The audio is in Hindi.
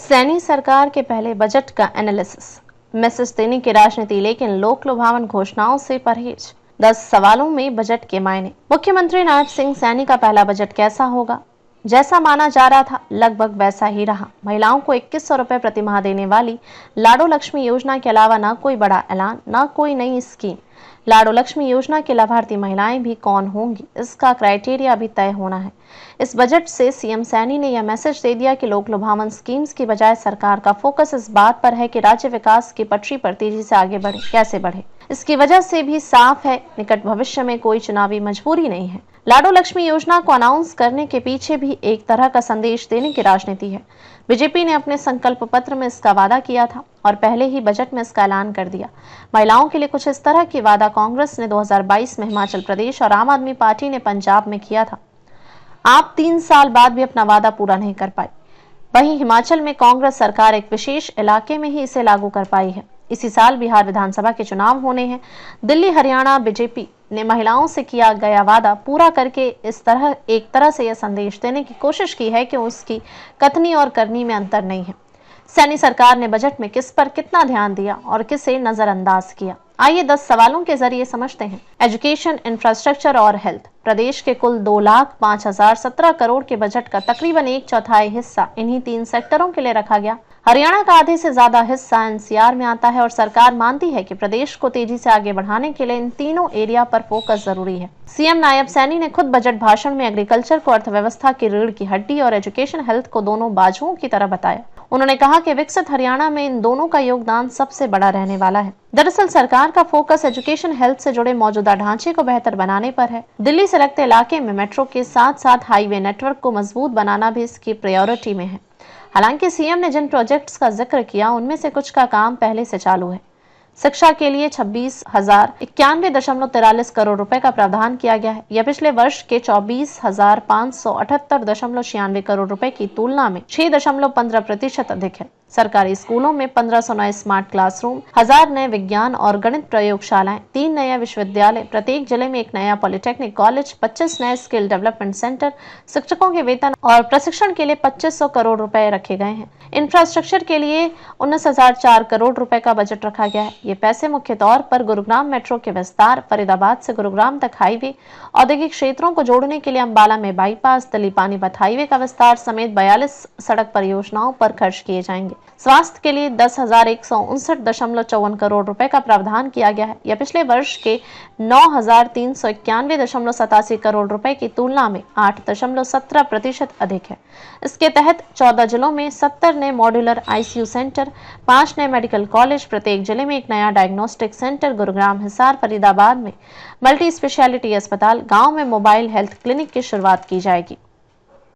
सैनी सरकार के पहले बजट का एनालिसिस, मैसेज देने की राजनीति लेकिन लोक लुभावन घोषणाओं से परहेज। 10 सवालों में बजट के मायने। मुख्यमंत्री नायब सिंह सैनी का पहला बजट कैसा होगा? जैसा माना जा रहा था लगभग वैसा ही रहा। महिलाओं को 2100 रुपए प्रति माह देने वाली लाडो लक्ष्मी योजना के अलावा न कोई बड़ा ऐलान, न कोई नई स्कीम। लाडो लक्ष्मी योजना के लाभार्थी महिलाएं भी कौन होंगी, इसका क्राइटेरिया अभी तय होना है। इस बजट से सीएम सैनी ने यह मैसेज दे दिया कि लोक लुभावन स्कीम्स की बजाय सरकार का फोकस इस बात पर है कि राज्य विकास की पटरी पर तेजी से आगे बढ़े। कैसे बढ़े, इसकी वजह से भी साफ है, निकट भविष्य में कोई चुनावी मजबूरी नहीं है। लाडो लक्ष्मी योजना को अनाउंस करने के पीछे भी एक तरह का संदेश देने की राजनीति है। बीजेपी ने अपने संकल्प पत्र में इसका वादा किया था और पहले ही बजट में इसका ऐलान कर दिया। महिलाओं के लिए कुछ इस तरह की वादा कांग्रेस ने 2022 में हिमाचल प्रदेश और आम आदमी पार्टी ने पंजाब में किया था। आप 3 साल बाद भी अपना वादा पूरा नहीं कर पाई। वहीं हिमाचल में कांग्रेस सरकार एक विशेष इलाके में ही इसे लागू कर पाई है। इसी साल बिहार विधानसभा के चुनाव होने हैं। दिल्ली हरियाणा बीजेपी ने महिलाओं से किया गया वादा पूरा करके एक तरह से यह संदेश देने की कोशिश की है कि उसकी कथनी और करनी में अंतर नहीं है। सैनी सरकार ने बजट में किस पर कितना ध्यान दिया और किसे नजरअंदाज किया, आइए 10 सवालों के जरिए समझते हैं। एजुकेशन, इंफ्रास्ट्रक्चर और हेल्थ। प्रदेश के कुल 2,05,017 करोड़ के बजट का तकरीबन 1/4 हिस्सा इन्हीं 3 सेक्टरों के लिए रखा गया। हरियाणा का आधे से ज्यादा हिस्सा एनसीआर में आता है और सरकार मानती है कि प्रदेश को तेजी से आगे बढ़ाने के लिए इन तीनों एरिया पर फोकस जरूरी है। सीएम नायब सैनी ने खुद बजट भाषण में एग्रीकल्चर को अर्थव्यवस्था की रीढ़ की हड्डी और एजुकेशन हेल्थ को दोनों बाजुओं की तरह बताया। उन्होंने कहा कि विकसित हरियाणा में इन दोनों का योगदान सबसे बड़ा रहने वाला है। दरअसल सरकार का फोकस एजुकेशन हेल्थ से जुड़े मौजूदा ढांचे को बेहतर बनाने पर है। दिल्ली से लगते इलाके में मेट्रो के साथ साथ हाईवे नेटवर्क को मजबूत बनाना भी इसकी प्रायोरिटी में है। हालांकि सीएम ने जिन प्रोजेक्ट्स का जिक्र किया उनमें से कुछ का काम पहले से चालू है। शिक्षा के लिए 26,091.43 करोड़ रुपए का प्रावधान किया गया है। यह पिछले वर्ष के 24,578.96 करोड़ रुपए की तुलना में 6.15% अधिक है। सरकारी स्कूलों में 1500 नए स्मार्ट क्लासरूम, 1000 नए विज्ञान और गणित प्रयोगशालाएं, 3 नए विश्वविद्यालय, प्रत्येक जिले में एक नया पॉलिटेक्निक कॉलेज, 25 नए स्किल डेवलपमेंट सेंटर, शिक्षकों के वेतन और प्रशिक्षण के लिए 2500 करोड़ रुपए रखे गए हैं। इंफ्रास्ट्रक्चर के लिए 19,004 करोड़ रुपए का बजट रखा गया है। ये पैसे मुख्य तौर पर गुरुग्राम मेट्रो के विस्तार, फरीदाबाद से गुरुग्राम तक हाईवे, औद्योगिक क्षेत्रों को जोड़ने के लिए अंबाला में बाईपास, दिल्ली पानीपत हाईवे का विस्तार समेत 42 सड़क परियोजनाओं पर खर्च किए जाएंगे। स्वास्थ्य के लिए 10,159.54 करोड़ रुपए का प्रावधान किया गया है। यह पिछले वर्ष के 9,391.87 करोड़ रुपए की तुलना में 8.17% अधिक है। इसके तहत 14 जिलों में 70 नए मॉड्यूलर आईसीयू सेंटर, 5 नए मेडिकल कॉलेज, प्रत्येक जिले में एक नया डायग्नोस्टिक सेंटर, गुरुग्राम, हिसार, फरीदाबाद में मल्टी स्पेशलिटी अस्पताल, गांव में मोबाइल हेल्थ क्लिनिक की शुरुआत की जाएगी।